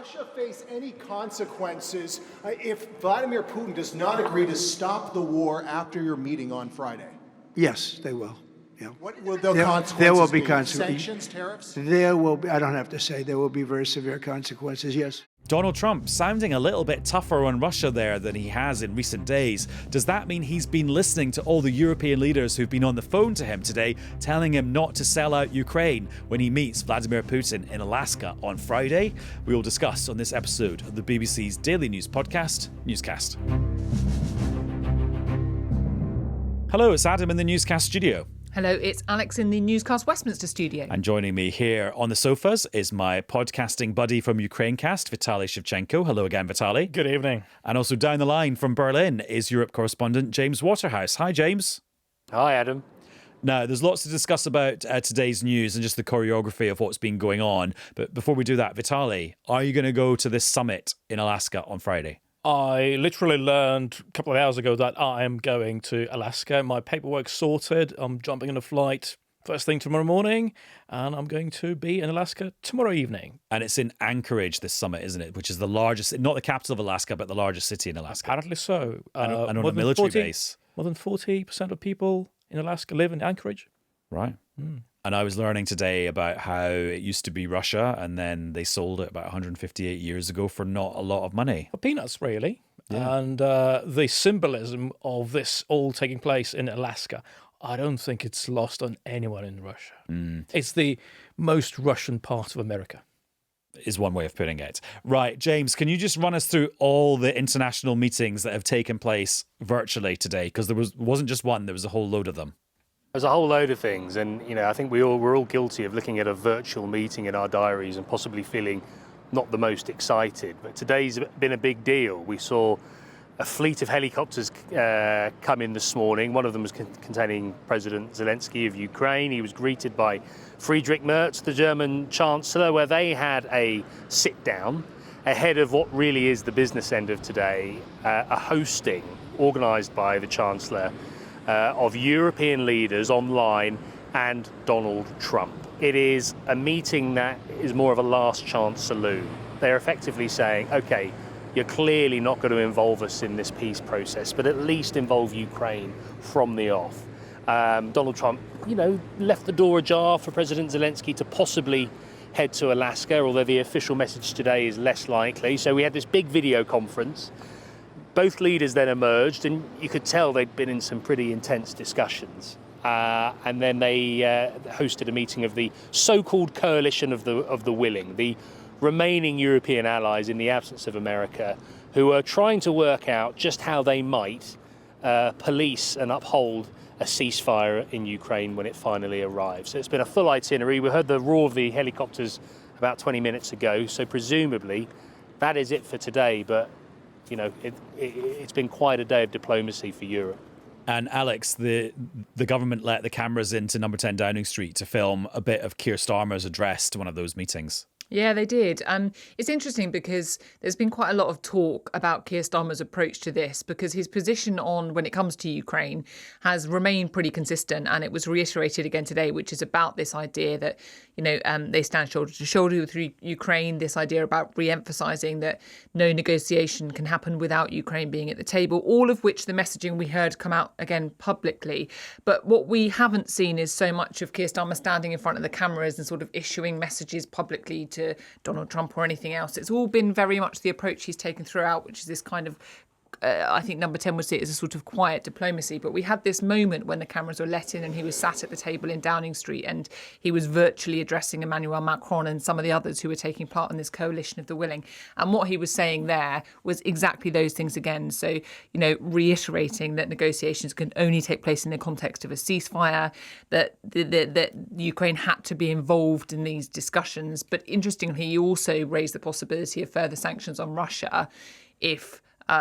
Russia face any consequences if Vladimir Putin does not agree to stop the war after your meeting on Friday? Yes, they will. Yeah. What will the consequences there will be be? consequences. Sanctions, tariffs? There will be, I don't have to say, there will be very severe consequences, yes. Donald Trump sounding a little bit tougher on Russia there than he has in recent days. Does that mean he's been listening to all the European leaders who've been on the phone to him today, telling him not to sell out Ukraine when he meets Vladimir Putin in Alaska on Friday? We will discuss on this episode of the BBC's daily news podcast, Newscast. Hello, it's Adam in the Newscast studio. Hello, it's Alex in the Newscast Westminster studio. And joining me here on the sofas is my podcasting buddy from Ukrainecast, Vitaly Shevchenko. Hello again, Vitaly. Good evening. And also down the line from Berlin is Europe correspondent James Waterhouse. Hi, James. Hi, Adam. Now, there's lots to discuss about today's news and just the choreography of what's been going on. But before we do that, Vitaly, are you going to go to this summit in Alaska on Friday? I literally learned a couple of hours ago that I am going to Alaska. My paperwork's sorted. I'm jumping on a flight first thing tomorrow morning, and I'm going to be in Alaska tomorrow evening. And it's in Anchorage, this summit, isn't it? Which is the largest, not the capital of Alaska, but the largest city in Alaska. Apparently so. And on a military base. More than 40% of people in Alaska live in Anchorage. Right. And I was learning today about how it used to be Russia, and then they sold it about 158 years ago for not a lot of money. For peanuts, really. Yeah. And the symbolism of this all taking place in Alaska, I don't think it's lost on anyone in Russia. It's the most Russian part of America. Is one way of putting it. Right, James, can you just run us through all the international meetings that have taken place virtually today? Because there wasn't just one, there was a whole load of them. There's a whole load of things, and I think we're all guilty of looking at a virtual meeting in our diaries and possibly feeling not the most excited. But today's been a big deal. We saw a fleet of helicopters come in this morning. One of them was containing President Zelensky of Ukraine. He was greeted by Friedrich Merz, the German Chancellor, where they had a sit-down ahead of what really is the business end of today, a hosting organised by the Chancellor of European leaders online and Donald Trump. It is a meeting that is more of a last chance saloon. They're effectively saying, okay, you're clearly not going to involve us in this peace process, but at least involve Ukraine from the off. Donald Trump, left the door ajar for President Zelensky to possibly head to Alaska, although the official message today is less likely. So we had this big video conference. Both leaders then emerged, and you could tell they'd been in some pretty intense discussions. And then they hosted a meeting of the so-called coalition of the willing, the remaining European allies in the absence of America, who are trying to work out just how they might police and uphold a ceasefire in Ukraine when it finally arrives. So it's been a full itinerary. We heard the roar of the helicopters about 20 minutes ago, so presumably that is it for today. But it's been quite a day of diplomacy for Europe. And Alex, the government let the cameras into number 10 Downing Street to film a bit of Kier Starmer's address to one of those meetings. Yeah, they did. It's interesting because there's been quite a lot of talk about Kier Starmer's approach to this, because his position on when it comes to Ukraine has remained pretty consistent, and it was reiterated again today, which is about this idea that, they stand shoulder to shoulder with Ukraine, this idea about re-emphasising that no negotiation can happen without Ukraine being at the table, all of which the messaging we heard come out again publicly. But what we haven't seen is so much of Kier Starmer standing in front of the cameras and sort of issuing messages publicly to Donald Trump or anything else. It's all been very much the approach he's taken throughout, which is this kind of I think number 10 would see it as a sort of quiet diplomacy. But we had this moment when the cameras were let in and he was sat at the table in Downing Street and he was virtually addressing Emmanuel Macron and some of the others who were taking part in this coalition of the willing. And what he was saying there was exactly those things again. So, reiterating that negotiations can only take place in the context of a ceasefire, that Ukraine had to be involved in these discussions. But interestingly, he also raised the possibility of further sanctions on Russia if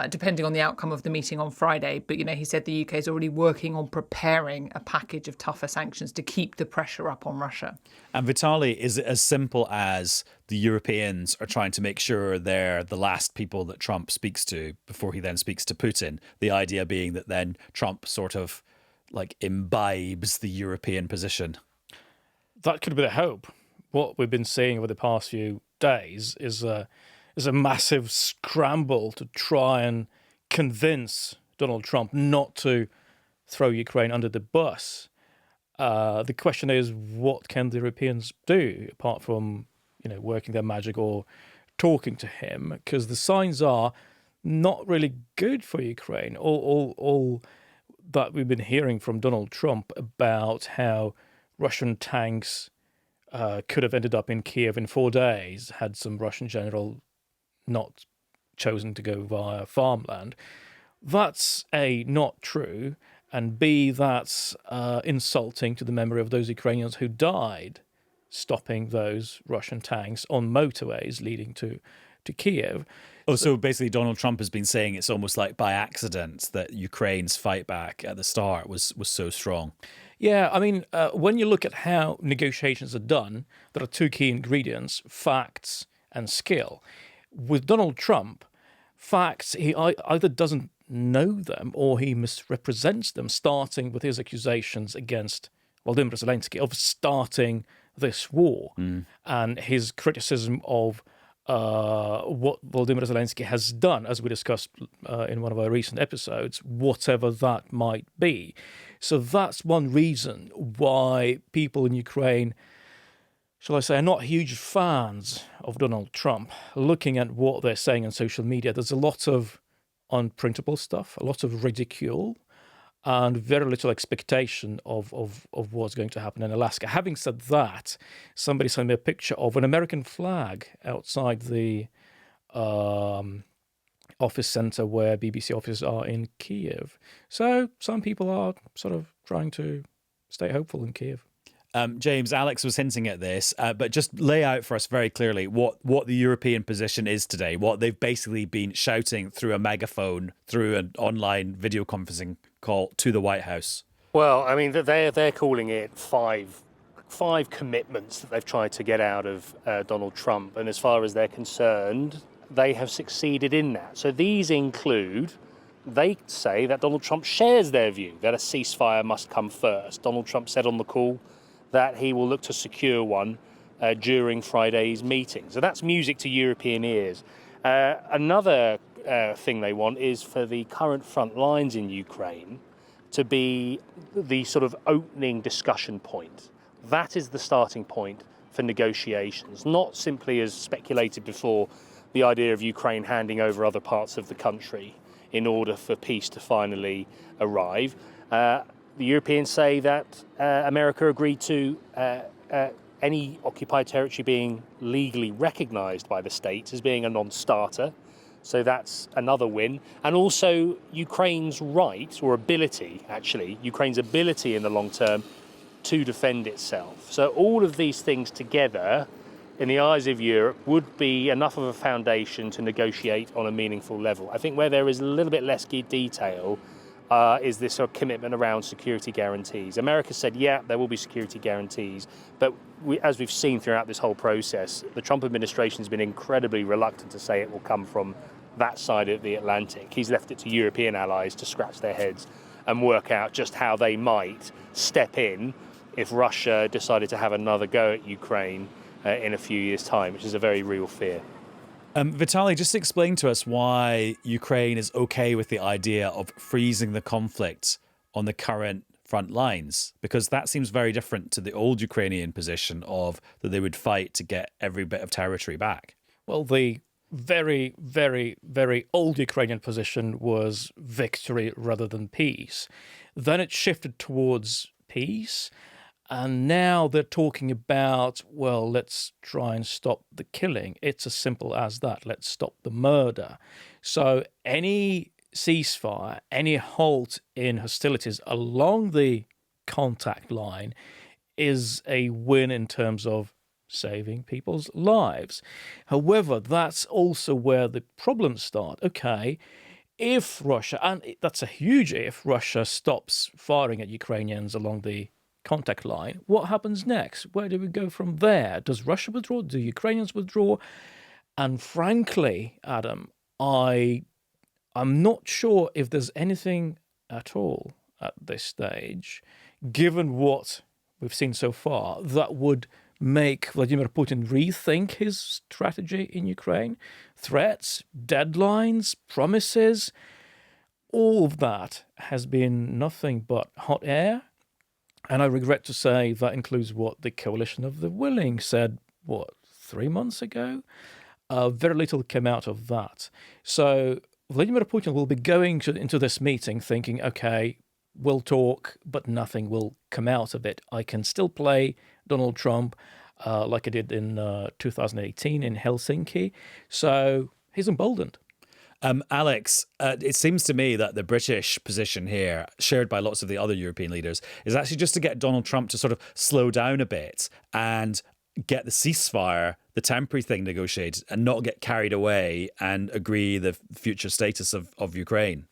depending on the outcome of the meeting on Friday. But, he said the UK is already working on preparing a package of tougher sanctions to keep the pressure up on Russia. And Vitaly, is it as simple as the Europeans are trying to make sure they're the last people that Trump speaks to before he then speaks to Putin? The idea being that then Trump sort of imbibes the European position. That could be the hope. What we've been seeing over the past few days is there's a massive scramble to try and convince Donald Trump not to throw Ukraine under the bus. The question is, what can the Europeans do apart from, working their magic or talking to him? Because the signs are not really good for Ukraine. All that we've been hearing from Donald Trump about how Russian tanks could have ended up in Kiev in 4 days had some Russian general not chosen to go via farmland. That's A, not true, and B, that's insulting to the memory of those Ukrainians who died stopping those Russian tanks on motorways leading to Kiev. Oh, so basically Donald Trump has been saying it's almost like by accident that Ukraine's fight back at the start was so strong. Yeah, I mean, when you look at how negotiations are done, there are two key ingredients, facts and skill. With Donald Trump, facts, he either doesn't know them or he misrepresents them, starting with his accusations against Volodymyr Zelensky of starting this war and his criticism of what Volodymyr Zelensky has done, as we discussed in one of our recent episodes, whatever that might be. So that's one reason why people in Ukraine, shall I say, are not huge fans of Donald Trump. Looking at what they're saying on social media, there's a lot of unprintable stuff, a lot of ridicule, and very little expectation of what's going to happen in Alaska. Having said that, somebody sent me a picture of an American flag outside the office center where BBC offices are in Kiev. So some people are sort of trying to stay hopeful in Kiev. James, Alex was hinting at this, but just lay out for us very clearly what the European position is today, what they've basically been shouting through a megaphone, through an online video conferencing call to the White House. Well, I mean, they're calling it five commitments that they've tried to get out of Donald Trump. And as far as they're concerned, they have succeeded in that. So these include, they say that Donald Trump shares their view that a ceasefire must come first. Donald Trump said on the call that he will look to secure one during Friday's meeting. So that's music to European ears. Another thing they want is for the current front lines in Ukraine to be the sort of opening discussion point. That is the starting point for negotiations, not simply as speculated before, the idea of Ukraine handing over other parts of the country in order for peace to finally arrive. The Europeans say that America agreed to any occupied territory being legally recognized by the states as being a non-starter. So that's another win. And also Ukraine's right, or ability, actually, Ukraine's ability in the long term to defend itself. So all of these things together, in the eyes of Europe, would be enough of a foundation to negotiate on a meaningful level. I think where there is a little bit less detail is this sort of commitment around security guarantees. America said, yeah, there will be security guarantees, but as we've seen throughout this whole process, the Trump administration has been incredibly reluctant to say it will come from that side of the Atlantic. He's left it to European allies to scratch their heads and work out just how they might step in if Russia decided to have another go at Ukraine in a few years' time, which is a very real fear. Vitaly, just explain to us why Ukraine is okay with the idea of freezing the conflict on the current front lines, because that seems very different to the old Ukrainian position of that they would fight to get every bit of territory back. Well, the very, very, very old Ukrainian position was victory rather than peace. Then it shifted towards peace. And now they're talking about, well, let's try and stop the killing. It's as simple as that. Let's stop the murder. So any ceasefire, any halt in hostilities along the contact line is a win in terms of saving people's lives. However, that's also where the problems start. Okay, if Russia, and that's a huge if, Russia stops firing at Ukrainians along the contact line, what happens next? Where do we go from there? Does Russia withdraw? Do Ukrainians withdraw? And frankly, Adam, I'm not sure if there's anything at all at this stage, given what we've seen so far, that would make Vladimir Putin rethink his strategy in Ukraine. Threats, deadlines, promises, all of that has been nothing but hot air. And I regret to say that includes what the Coalition of the Willing said, 3 months ago? Very little came out of that. So Vladimir Putin will be going into this meeting thinking, okay, we'll talk, but nothing will come out of it. I can still play Donald Trump like I did in 2018 in Helsinki. So he's emboldened. Alex, it seems to me that the British position here, shared by lots of the other European leaders, is actually just to get Donald Trump to sort of slow down a bit and get the ceasefire, the temporary thing negotiated, and not get carried away and agree the future status of Ukraine.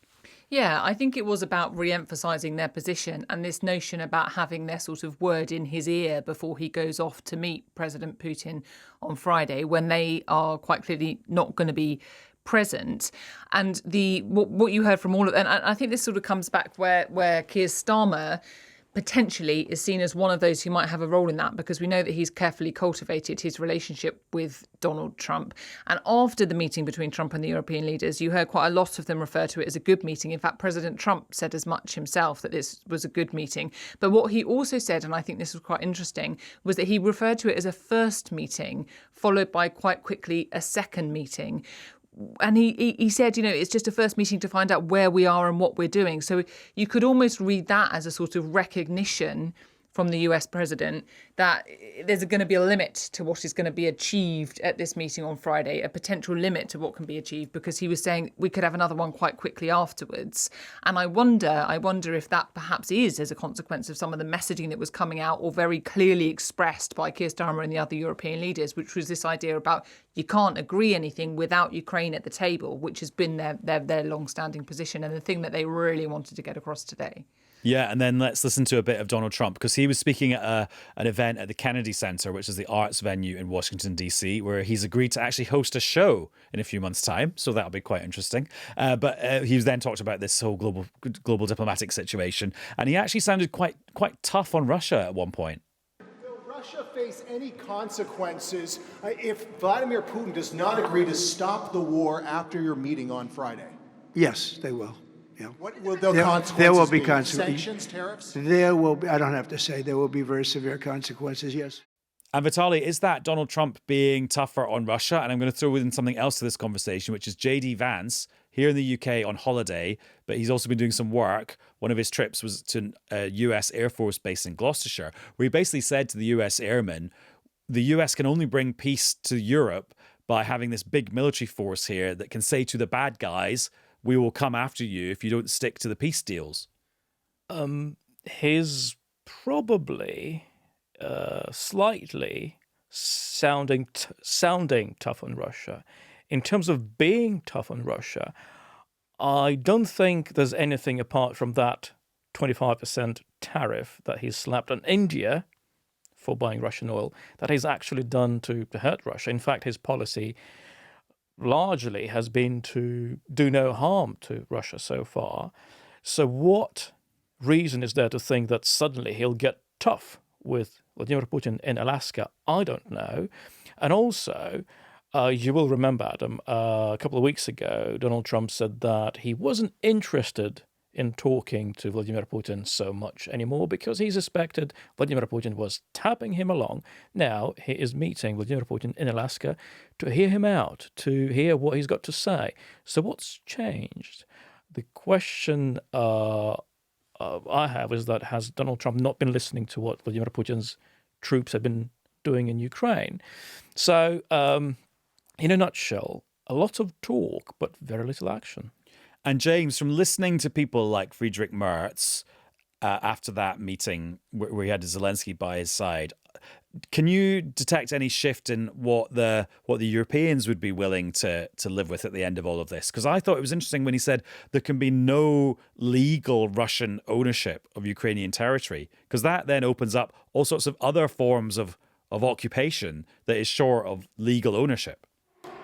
Yeah, I think it was about re-emphasising their position and this notion about having their sort of word in his ear before he goes off to meet President Putin on Friday, when they are quite clearly not going to be present. And what you heard from all of, and I think this sort of comes back where Kier Starmer potentially is seen as one of those who might have a role in that, because we know that he's carefully cultivated his relationship with Donald Trump. And after the meeting between Trump and the European leaders, you heard quite a lot of them refer to it as a good meeting. In fact, President Trump said as much himself, that this was a good meeting. But what he also said, and I think this was quite interesting, was that he referred to it as a first meeting, followed by quite quickly a second meeting. And he said, it's just a first meeting to find out where we are and what we're doing. So you could almost read that as a sort of recognition from the US president that there's going to be a limit to what is going to be achieved at this meeting on Friday, a potential limit to what can be achieved, because he was saying we could have another one quite quickly afterwards. And I wonder if that perhaps is as a consequence of some of the messaging that was coming out, or very clearly expressed by Kier Starmer and the other European leaders, which was this idea about you can't agree anything without Ukraine at the table, which has been their long-standing position and the thing that they really wanted to get across today. Yeah, and then let's listen to a bit of Donald Trump, because he was speaking at an event at the Kennedy Center, which is the arts venue in Washington, D.C., where he's agreed to actually host a show in a few months' time. So that'll be quite interesting. But he then talked about this whole global diplomatic situation, and he actually sounded quite tough on Russia at one point. Will Russia face any consequences if Vladimir Putin does not agree to stop the war after your meeting on Friday? Yes, they will. Yeah. What will the consequences there will be be? consequences. Sanctions, tariffs? There will be, I don't have to say, there will be very severe consequences, yes. And Vitaly, is that Donald Trump being tougher on Russia? And I'm going to throw in something else to this conversation, which is JD Vance here in the UK on holiday, but he's also been doing some work. One of his trips was to a US Air Force base in Gloucestershire, where he basically said to the US airmen, the US can only bring peace to Europe by having this big military force here that can say to the bad guys, we will come after you if you don't stick to the peace deals. He's probably slightly sounding tough on Russia. In terms of being tough on Russia, I don't think there's anything apart from that 25% tariff that he's slapped on India for buying Russian oil that he's actually done to hurt Russia. In fact, his policy largely has been to do no harm to Russia so far. So what reason is there to think that suddenly he'll get tough with Vladimir Putin in Alaska? I don't know. And also, you will remember, Adam, a couple of weeks ago, Donald Trump said that he wasn't interested in talking to Vladimir Putin so much anymore because he suspected Vladimir Putin was tapping him along. Now he is meeting Vladimir Putin in Alaska to hear him out, to hear what he's got to say. So what's changed? The question I have is that has Donald Trump not been listening to what Vladimir Putin's troops have been doing in Ukraine? So in a nutshell, a lot of talk, but very little action. And James, from listening to people like Friedrich Merz after that meeting where he had Zelensky by his side, can you detect any shift in what the Europeans would be willing to live with at the end of all of this? Because I thought it was interesting when he said there can be no legal Russian ownership of Ukrainian territory, because that then opens up all sorts of other forms of occupation that is short of legal ownership.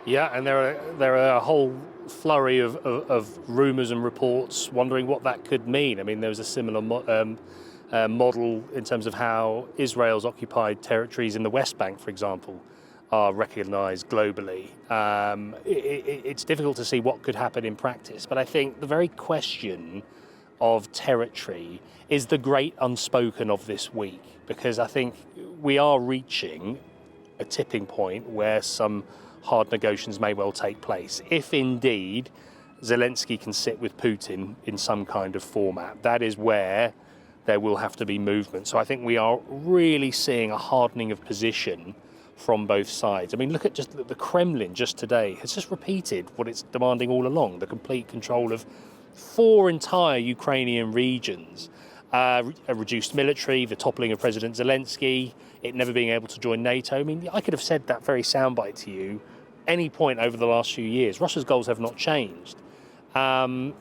Yeah, and there are a whole flurry of rumours and reports wondering what that could mean. I mean, there was a similar model in terms of how Israel's occupied territories in the West Bank, for example, are recognised globally. It's difficult to see what could happen in practice, but I think the very question of territory is the great unspoken of this week, because I think we are reaching a tipping point where some hard negotiations may well take place. If indeed Zelensky can sit with Putin in some kind of format, that is where there will have to be movement. So I think we are really seeing a hardening of position from both sides. I mean, look at just the Kremlin just today has just repeated what it's demanding all along, the complete control of 4 entire Ukrainian regions, a reduced military, the toppling of President Zelensky, it never being able to join NATO. I mean, I could have said that very soundbite to you any point over the last few years. Russia's goals have not changed. And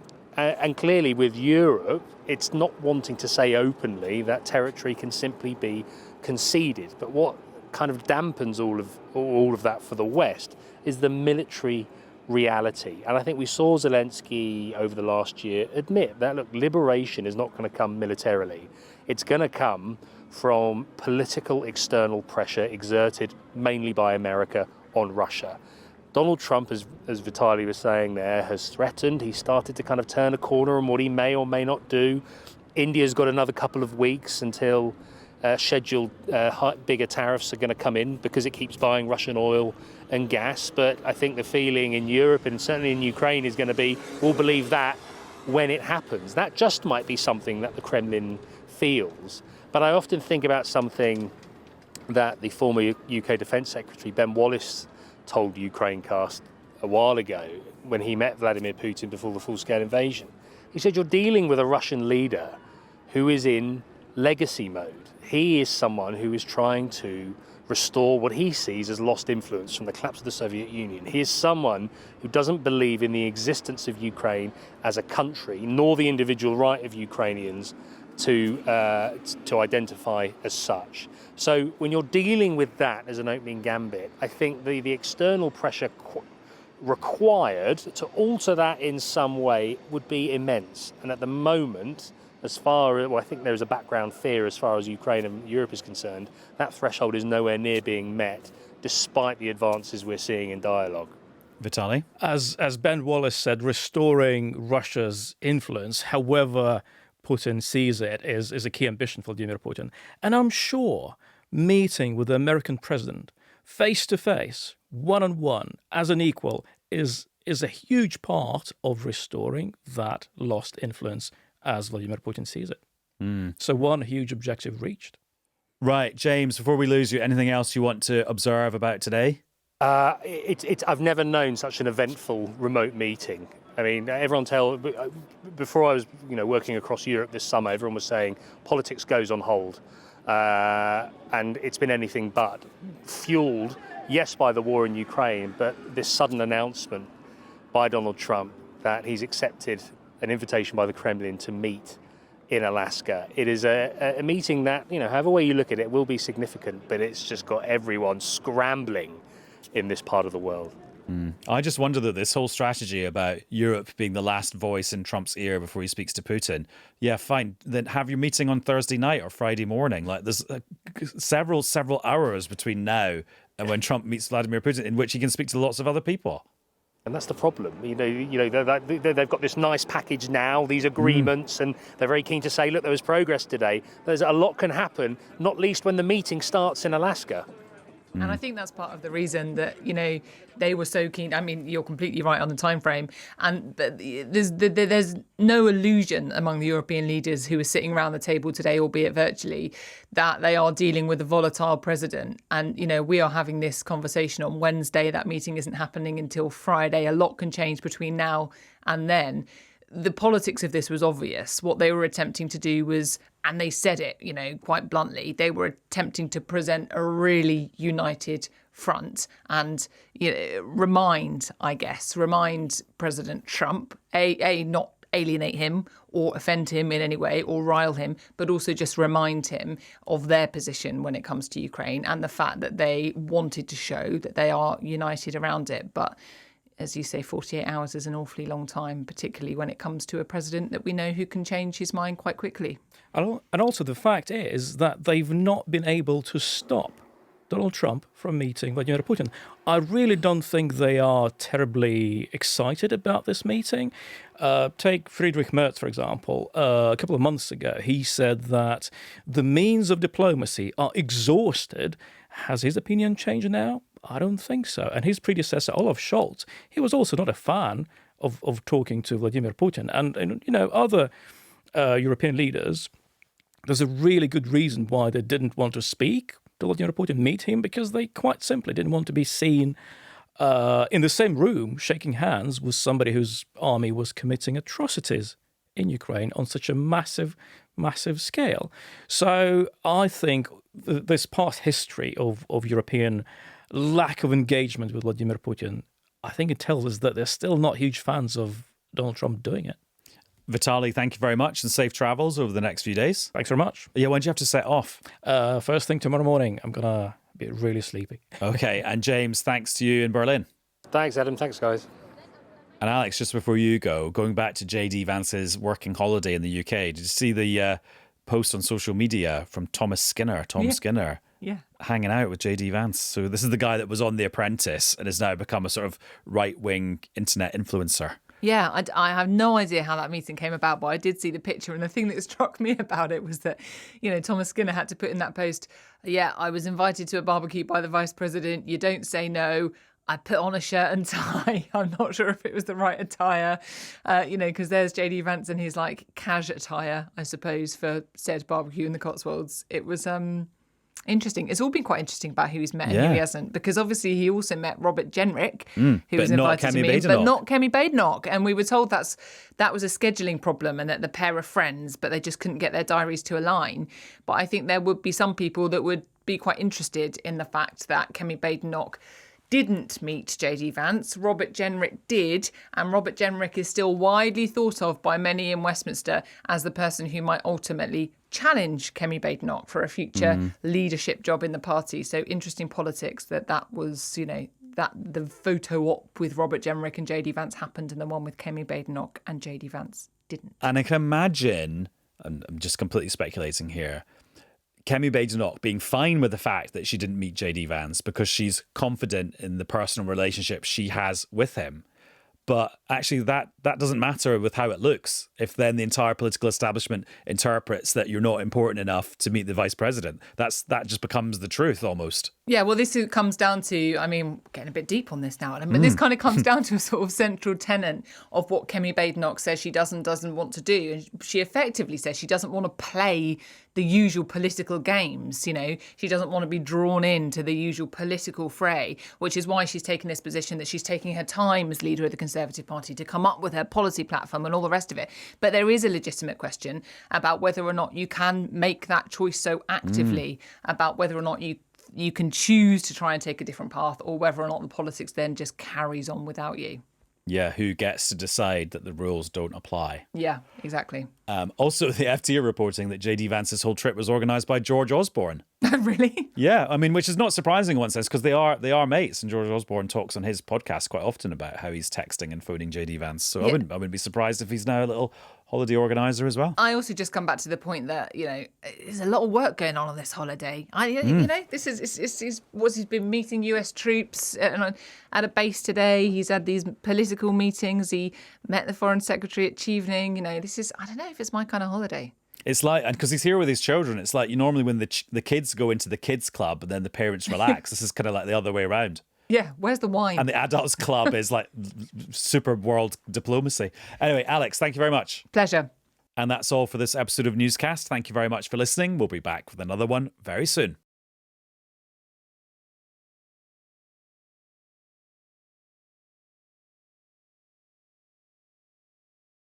clearly with Europe, it's not wanting to say openly that territory can simply be conceded. But what kind of dampens all of that for the West is the military reality. And I think we saw Zelensky over the last year admit that, look, liberation is not going to come militarily. It's going to come from political external pressure exerted mainly by America on Russia. Donald Trump, as Vitaly was saying there, has threatened. He started to kind of turn a corner on what he may or may not do. India's got another couple of weeks until scheduled bigger tariffs are going to come in because it keeps buying Russian oil and gas. But I think the feeling in Europe and certainly in Ukraine is going to be, we'll believe that when it happens. That just might be something that the Kremlin feels. But I often think about something that the former UK Defence Secretary, Ben Wallace, told Ukrainecast a while ago when he met Vladimir Putin before the full-scale invasion. He said, you're dealing with a Russian leader who is in legacy mode. He is someone who is trying to restore what he sees as lost influence from the collapse of the Soviet Union. He is someone who doesn't believe in the existence of Ukraine as a country, nor the individual right of Ukrainians to identify as such. So when you're dealing with that as an opening gambit, I think the external pressure required to alter that in some way would be immense. And at the moment, I think there is a background fear as far as Ukraine and Europe is concerned, that threshold is nowhere near being met, despite the advances we're seeing in dialogue. Vitaly? As Ben Wallace said, restoring Russia's influence, however Putin sees it, is a key ambition for Vladimir Putin. And I'm sure meeting with the American president face-to-face, one-on-one, as an equal, is a huge part of restoring that lost influence as Vladimir Putin sees it. So one huge objective reached. Right, James, before we lose you, anything else you want to observe about today? I've never known such an eventful remote meeting. I mean, before I was working across Europe this summer, everyone was saying politics goes on hold. And it's been anything but. Fueled, yes, by the war in Ukraine, but this sudden announcement by Donald Trump that he's accepted an invitation by the Kremlin to meet in Alaska. It is a meeting that, however way you look at it, will be significant, but it's just got everyone scrambling in this part of the world. I just wonder that this whole strategy about Europe being the last voice in Trump's ear before he speaks to Putin, yeah, fine, then have your meeting on Thursday night or Friday morning. Like, there's several hours between now and when Trump meets Vladimir Putin in which he can speak to lots of other people. And that's the problem. They've got this nice package now, these agreements, and they're very keen to say, look, there was progress today. There's a lot can happen, not least when the meeting starts in Alaska. And I think that's part of the reason that, they were so keen. I mean, you're completely right on the time frame. And there's no illusion among the European leaders who are sitting around the table today, albeit virtually, that they are dealing with a volatile president. And, we are having this conversation on Wednesday. That meeting isn't happening until Friday. A lot can change between now and then. The politics of this was obvious. What they were attempting to do was, and they said it, quite bluntly, they were attempting to present a really united front and remind President Trump, not alienate him or offend him in any way or rile him, but also just remind him of their position when it comes to Ukraine and the fact that they wanted to show that they are united around it. But as you say, 48 hours is an awfully long time, particularly when it comes to a president that we know who can change his mind quite quickly. And also the fact is that they've not been able to stop Donald Trump from meeting Vladimir Putin. I really don't think they are terribly excited about this meeting. Take Friedrich Merz, for example. A couple of months ago, he said that the means of diplomacy are exhausted. Has his opinion changed now? I don't think so. And his predecessor, Olaf Scholz, he was also not a fan of talking to Vladimir Putin. And other European leaders, there's a really good reason why they didn't want to speak to Vladimir Putin, meet him, because they quite simply didn't want to be seen in the same room shaking hands with somebody whose army was committing atrocities in Ukraine on such a massive, massive scale. So I think this past history of European lack of engagement with Vladimir Putin, I think it tells us that they're still not huge fans of Donald Trump doing it. Vitaly, thank you very much and safe travels over the next few days. Thanks very much. Yeah, when do you have to set off? First thing tomorrow morning. I'm going to be really sleepy. Okay, and James, thanks to you in Berlin. Thanks, Adam. Thanks, guys. And Alex, just before you go, going back to JD Vance's working holiday in the UK, did you see the post on social media from Tom Skinner, hanging out with JD Vance? So this is the guy that was on The Apprentice and has now become a sort of right-wing internet influencer. Yeah, I have no idea how that meeting came about, but I did see the picture. And the thing that struck me about it was that, Thomas Skinner had to put in that post, I was invited to a barbecue by the vice president. You don't say no. I put on a shirt and tie. I'm not sure if it was the right attire, because there's JD Vance in his cash attire, I suppose, for said barbecue in the Cotswolds. It was interesting. It's all been quite interesting about who he's met and who he hasn't, because obviously he also met Robert Jenrick, who was invited to meet, but not Kemi Badenoch. And we were told that was a scheduling problem and that the pair are friends, but they just couldn't get their diaries to align. But I think there would be some people that would be quite interested in the fact that Kemi Badenoch didn't meet JD Vance. Robert Jenrick did, and Robert Jenrick is still widely thought of by many in Westminster as the person who might ultimately challenge Kemi Badenoch for a future leadership job in the party. So interesting politics that was, that the photo op with Robert Jenrick and JD Vance happened and the one with Kemi Badenoch and JD Vance didn't. And I can imagine, and I'm just completely speculating here, Kemi Badenoch being fine with the fact that she didn't meet JD Vance because she's confident in the personal relationship she has with him. But actually that doesn't matter with how it looks if then the entire political establishment interprets that you're not important enough to meet the vice president. That just becomes the truth almost. Yeah, well, this comes down to, getting a bit deep on this now, Adam, but this kind of comes down to a sort of central tenet of what Kemi Badenoch says she doesn't want to do. And she effectively says she doesn't want to play the usual political games, She doesn't want to be drawn into the usual political fray, which is why she's taken this position that she's taking her time as leader of the Conservative Party to come up with her policy platform and all the rest of it. But there is a legitimate question about whether or not you can make that choice so actively, about whether or not you can choose to try and take a different path, or whether or not the politics then just carries on without you. Yeah, who gets to decide that the rules don't apply? Yeah, exactly. Also, the FT are reporting that JD Vance's whole trip was organised by George Osborne. Really? Yeah, which is not surprising in one sense because they are mates, and George Osborne talks on his podcast quite often about how he's texting and phoning JD Vance. So I wouldn't be surprised if he's now a little holiday organizer as well. I also just come back to the point that there's a lot of work going on this holiday. This is he's been meeting US troops at a base today. He's had these political meetings. He met the Foreign Secretary at Chevening. This is, I don't know if it's my kind of holiday. It's like, and because he's here with his children, it's like normally when the kids go into the kids club and then the parents relax. This is kind of like the other way around. Yeah, where's the wine? And the adults club is like super world diplomacy. Anyway, Alex, thank you very much. Pleasure. And that's all for this episode of Newscast. Thank you very much for listening. We'll be back with another one very soon.